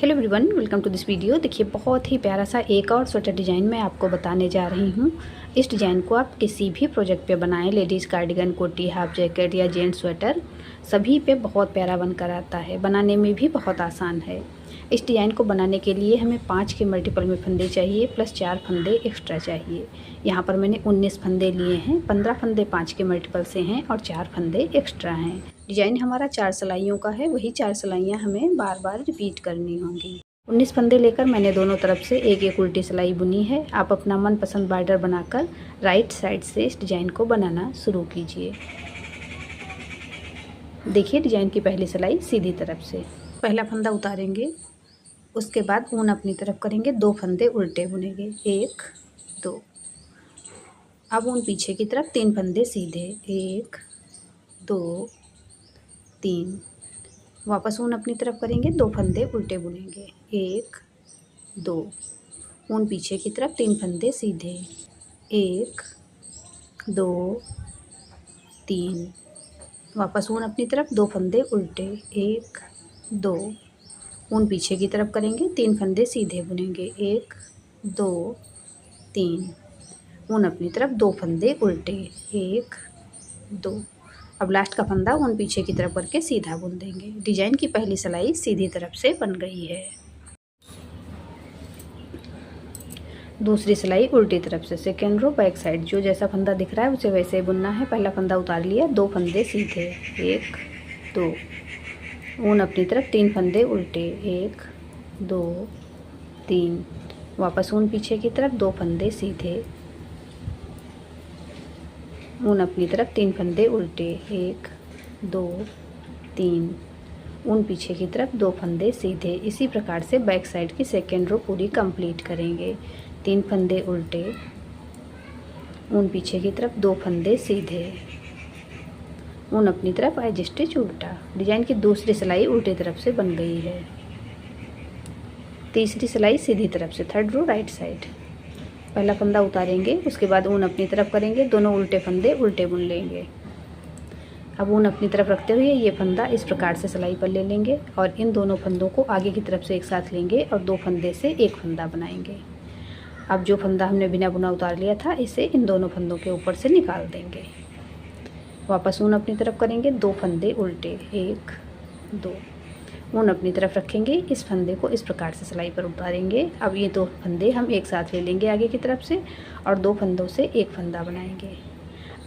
Hello everyone, welcome to this video. देखिए, बहुत ही प्यारा सा एक और स्वेटर डिज़ाइन मैं आपको बताने जा रही हूँ। इस डिज़ाइन को आप किसी भी प्रोजेक्ट पे बनाएं, लेडीज़ कार्डिगन, कोटी, हाफ जैकेट या जेंट्स स्वेटर, सभी पे बहुत प्यारा बनकर आता है। बनाने में भी बहुत आसान है। इस डिज़ाइन को बनाने के लिए हमें 5 के मल्टीपल में फंदे चाहिए, प्लस 4 फंदे एक्स्ट्रा चाहिए। यहाँ पर मैंने 19 फंदे लिए हैं। 15 फंदे 5 के मल्टीपल से हैं और 4 फंदे एक्स्ट्रा हैं। डिज़ाइन हमारा 4 सिलाइयों का है, वही 4 सिलाइयाँ हमें बार बार रिपीट करनी होंगी। 19 फंदे लेकर मैंने दोनों तरफ से एक एक उल्टी सिलाई बुनी है। आप अपना मनपसंद बॉर्डर बनाकर राइट साइड से इस डिज़ाइन को बनाना शुरू कीजिए। देखिए, डिज़ाइन की पहली सिलाई सीधी तरफ से पहला फंदा उतारेंगे, उसके बाद ऊन अपनी तरफ करेंगे, 2 फंदे उल्टे बुनेंगे, 1 2। अब ऊन पीछे की तरफ 3 फंदे सीधे, 1 2 3। वापस ऊन अपनी तरफ करेंगे, 2 फंदे उल्टे बुनेंगे, 1 2। ऊन पीछे की तरफ 3 फंदे सीधे, 1 2 3। वापस ऊन अपनी तरफ, 2 फंदे उल्टे, 1 2। ऊन पीछे की तरफ करेंगे, 3 फंदे सीधे बुनेंगे, 1 2 3। ऊन अपनी तरफ, 2 फंदे उल्टे, 1 2। अब लास्ट का फंदा ऊन पीछे की तरफ करके सीधा बुन देंगे। डिज़ाइन की पहली सिलाई सीधी तरफ से बन गई है। दूसरी सिलाई उल्टी तरफ से, सेकेंड रो बैक साइड, जो जैसा फंदा दिख रहा है उसे वैसे ही बुनना है। पहला फंदा उतार लिया, 2 फंदे सीधे, 1 2। ऊन अपनी तरफ, 3 फंदे उल्टे, 1 2 3। वापस ऊन पीछे की तरफ, 2 फंदे सीधे, ऊन अपनी तरफ, 3 फंदे उल्टे, 1 2 3। ऊन पीछे की तरफ, 2 फंदे सीधे। इसी प्रकार से बैक साइड की सेकेंड रो पूरी कंप्लीट करेंगे। 3 फंदे उल्टे, ऊन पीछे की तरफ, 2 फंदे सीधे, ऊन अपनी तरफ, एज स्टिच उल्टा। डिज़ाइन की दूसरी सिलाई उल्टी तरफ से बन गई है। तीसरी सिलाई सीधी तरफ से, थर्ड रो राइट साइड। पहला फंदा उतारेंगे, उसके बाद ऊन अपनी तरफ करेंगे, दोनों उल्टे फंदे उल्टे बुन लेंगे। अब ऊन अपनी तरफ रखते हुए ये फंदा इस प्रकार से सिलाई पर ले लेंगे और इन दोनों फंदों को आगे की तरफ से एक साथ लेंगे और 2 फंदे से एक फंदा बनाएंगे। अब जो फंदा हमने बिना बुना उतार लिया था, इसे इन दोनों फंदों के ऊपर से निकाल देंगे। वापस ऊन अपनी तरफ करेंगे, 2 फंदे उल्टे, 1 2। ऊन अपनी तरफ रखेंगे, इस फंदे को इस प्रकार से सिलाई पर उतारेंगे। अब ये 2 फंदे हम एक साथ ले लेंगे आगे की तरफ से और 2 फंदों से एक फंदा बनाएंगे।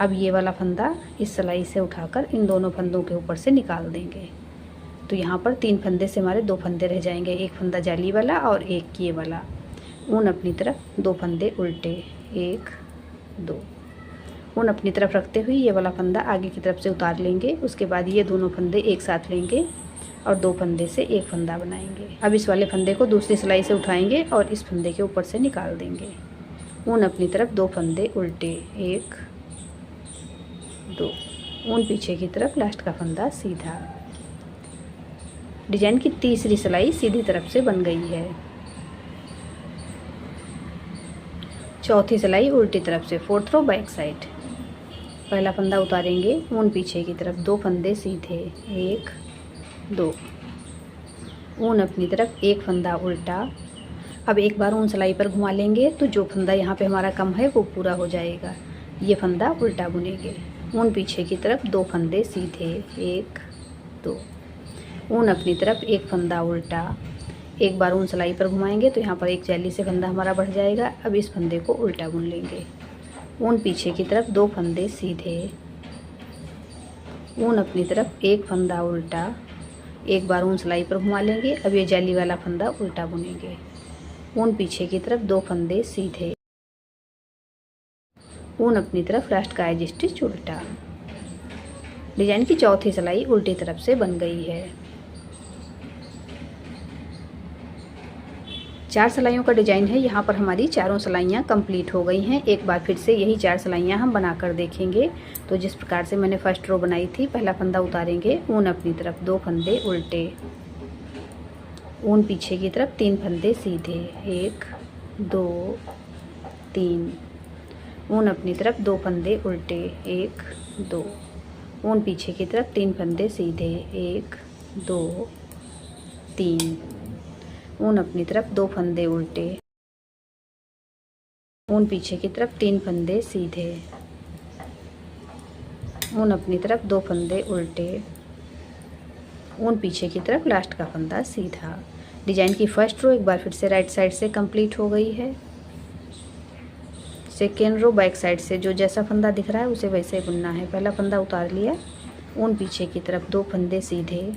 अब ये वाला फंदा इस सिलाई से उठाकर इन दोनों फंदों के ऊपर से निकाल देंगे। तो यहाँ पर 3 फंदे से हमारे 2 फंदे रह जाएंगे, एक फंदा जाली वाला और एक ये वाला। ऊन अपनी तरफ, 2 फंदे उल्टे, 1 2। ऊन अपनी तरफ रखते हुए ये वाला फंदा आगे की तरफ से उतार लेंगे। उसके बाद ये दोनों फंदे एक साथ लेंगे और 2 फंदे से एक फंदा बनाएंगे। अब इस वाले फंदे को दूसरी सिलाई से उठाएंगे और इस फंदे के ऊपर से निकाल देंगे। ऊन अपनी तरफ, 2 फंदे उल्टे, 1 2। ऊन पीछे की तरफ, लास्ट का फंदा सीधा। डिज़ाइन की तीसरी सिलाई सीधी तरफ से बन गई है। चौथी सिलाई उल्टी तरफ से, फोर्थ रो बैक साइड। पहला फंदा उतारेंगे, ऊन पीछे की तरफ, 2 फंदे सीधे, 1 2। ऊन अपनी तरफ, एक फंदा उल्टा। अब एक बार ऊन सिलाई पर घुमा लेंगे तो जो फंदा यहाँ पे हमारा कम है वो पूरा हो जाएगा। ये फंदा उल्टा बुनेंगे। ऊन पीछे की तरफ, 2 फंदे सीधे, 1 2। ऊन अपनी तरफ, एक फंदा उल्टा। एक बार ऊन सिलाई पर घुमाएंगे तो यहाँ पर एक जाली से फंदा हमारा बढ़ जाएगा। अब इस फंदे को उल्टा बुन लेंगे। ऊन पीछे की तरफ, 2 फंदे सीधे, ऊन अपनी तरफ, एक फंदा उल्टा। एक बार ऊन सिलाई पर घुमा लेंगे। अब ये जाली वाला फंदा उल्टा बुनेंगे। ऊन पीछे की तरफ, 2 फंदे सीधे, ऊन अपनी तरफ, लास्ट का एज स्टिच उल्टा। डिज़ाइन की चौथी सिलाई उल्टी तरफ से बन गई है। 4 सिलाइयों का डिज़ाइन है। यहाँ पर हमारी चारों सिलाइयाँ कंप्लीट हो गई हैं। एक बार फिर से यही 4 सिलाइयाँ हम बनाकर देखेंगे। तो जिस प्रकार से मैंने फर्स्ट रो बनाई थी, पहला फंदा उतारेंगे, ऊन अपनी तरफ, 2 फंदे उल्टे, ऊन पीछे की तरफ, 3 फंदे सीधे, 1 2 3। ऊन अपनी तरफ, 2 फंदे उल्टे, 1 2। ऊन पीछे की तरफ, 3 फंदे सीधे, 1 2 3। ऊन अपनी तरफ 2 फंदे उल्टे, ऊन पीछे की तरफ 3 फंदे सीधे, ऊन अपनी तरफ 2 फंदे उल्टे, ऊन पीछे की तरफ लास्ट का फंदा सीधा। डिजाइन की फर्स्ट रो एक बार फिर से राइट साइड से कंप्लीट हो गई है। सेकेंड रो बैक साइड से जो जैसा फंदा दिख रहा है उसे वैसे ही बुनना है। पहला फंदा उतार लिया, ऊन पीछे की तरफ 2 फंदे सीधे,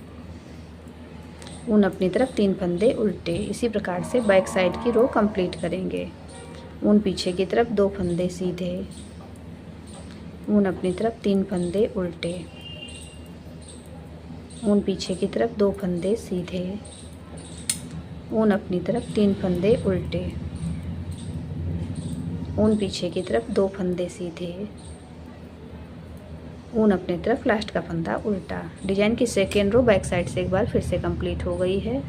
ऊन अपनी तरफ 3 फंदे उल्टे। इसी प्रकार से बैक साइड की रो कंप्लीट करेंगे। ऊन पीछे की तरफ 2 फंदे सीधे, ऊन अपनी तरफ 3 फंदे उल्टे, ऊन पीछे की तरफ 2 फंदे सीधे, ऊन अपनी तरफ 3 फंदे उल्टे, ऊन पीछे की तरफ 2 फंदे सीधे, ऊन अपनी तरफ लास्ट का फंदा उल्टा। डिजाइन की सेकेंड रो बैक साइड से एक बार फिर से कंप्लीट हो गई है।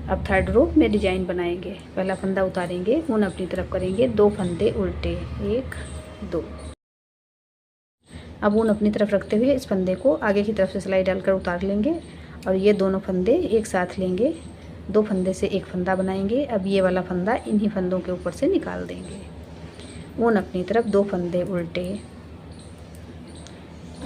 अब थर्ड रो में डिजाइन बनाएंगे। पहला फंदा उतारेंगे, ऊन अपनी तरफ करेंगे, 2 फंदे उल्टे, 1 2। अब ऊन अपनी तरफ रखते हुए इस फंदे को आगे की तरफ से सिलाई डालकर उतार लेंगे और ये दोनों फंदे एक साथ लेंगे। 2 फंदे से एक फंदा बनाएंगे। अब ये वाला फंदा इन्हीं फंदों के ऊपर से निकाल देंगे। ऊन अपनी तरफ 2 फंदे उल्टे।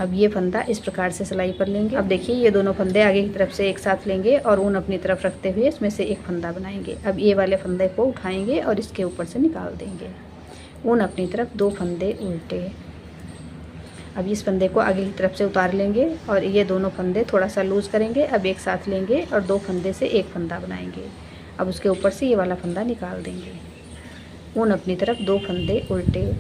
अब ये फंदा इस प्रकार से सिलाई पर लेंगे। अब देखिए ये दोनों फंदे आगे की तरफ से एक साथ लेंगे और ऊन अपनी तरफ रखते हुए इसमें से एक फंदा बनाएंगे। अब ये वाले फंदे को उठाएंगे और इसके ऊपर से निकाल देंगे। ऊन अपनी तरफ 2 फंदे उल्टे। अब इस फंदे को आगे की तरफ से उतार लेंगे और ये दोनों फंदे थोड़ा सा लूज करेंगे। अब एक साथ लेंगे और 2 फंदे से एक फंदा बनाएंगे। अब उसके ऊपर से ये वाला फंदा निकाल देंगे। ऊन अपनी तरफ 2 फंदे उल्टे,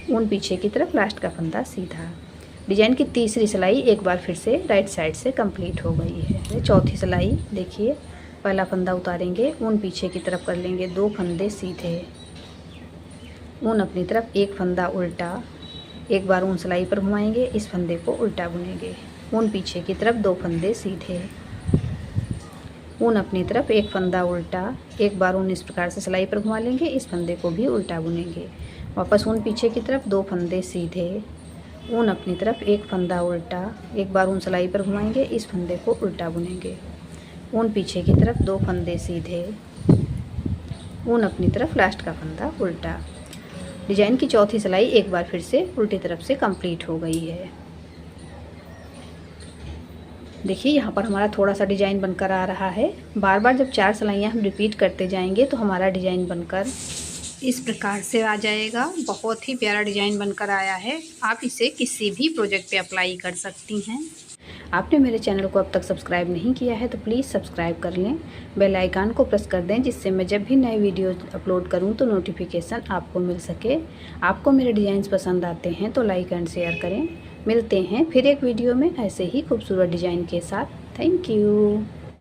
ऊन पीछे की तरफ लास्ट का फंदा सीधा। डिजाइन की तीसरी सिलाई एक बार फिर से राइट साइड से कंप्लीट हो गई है। चौथी सिलाई देखिए, पहला फंदा उतारेंगे, ऊन पीछे की तरफ कर लेंगे, 2 फंदे सीधे, ऊन अपनी तरफ एक फंदा उल्टा, एक बार ऊन सिलाई पर घुमाएंगे, इस फंदे को उल्टा बुनेंगे। ऊन पीछे की तरफ 2 फंदे सीधे, ऊन अपनी तरफ एक फंदा उल्टा, एक बार ऊन इस प्रकार से सिलाई पर घुमा लेंगे, इस फंदे को भी उल्टा बुनेंगे। वापस ऊन पीछे की तरफ 2 फंदे सीधे, ऊन अपनी तरफ एक फंदा उल्टा, एक बार ऊन सिलाई पर घुमाएंगे, इस फंदे को उल्टा बुनेंगे। ऊन पीछे की तरफ 2 फंदे सीधे, ऊन अपनी तरफ लास्ट का फंदा उल्टा। डिजाइन की चौथी सिलाई एक बार फिर से उल्टी तरफ से कंप्लीट हो गई है। देखिए यहाँ पर हमारा थोड़ा सा डिजाइन बनकर आ रहा है। बार बार जब 4 सिलाइयाँ हम रिपीट करते जाएंगे तो हमारा डिजाइन बनकर इस प्रकार से आ जाएगा। बहुत ही प्यारा डिजाइन बनकर आया है। आप इसे किसी भी प्रोजेक्ट पे अप्लाई कर सकती हैं। आपने मेरे चैनल को अब तक सब्सक्राइब नहीं किया है तो प्लीज़ सब्सक्राइब कर लें, बेल आइकन को प्रेस कर दें, जिससे मैं जब भी नए वीडियो अपलोड करूं तो नोटिफिकेशन आपको मिल सके। आपको मेरे डिज़ाइंस पसंद आते हैं तो लाइक एंड शेयर करें। मिलते हैं फिर एक वीडियो में ऐसे ही खूबसूरत डिज़ाइन के साथ। Thank you.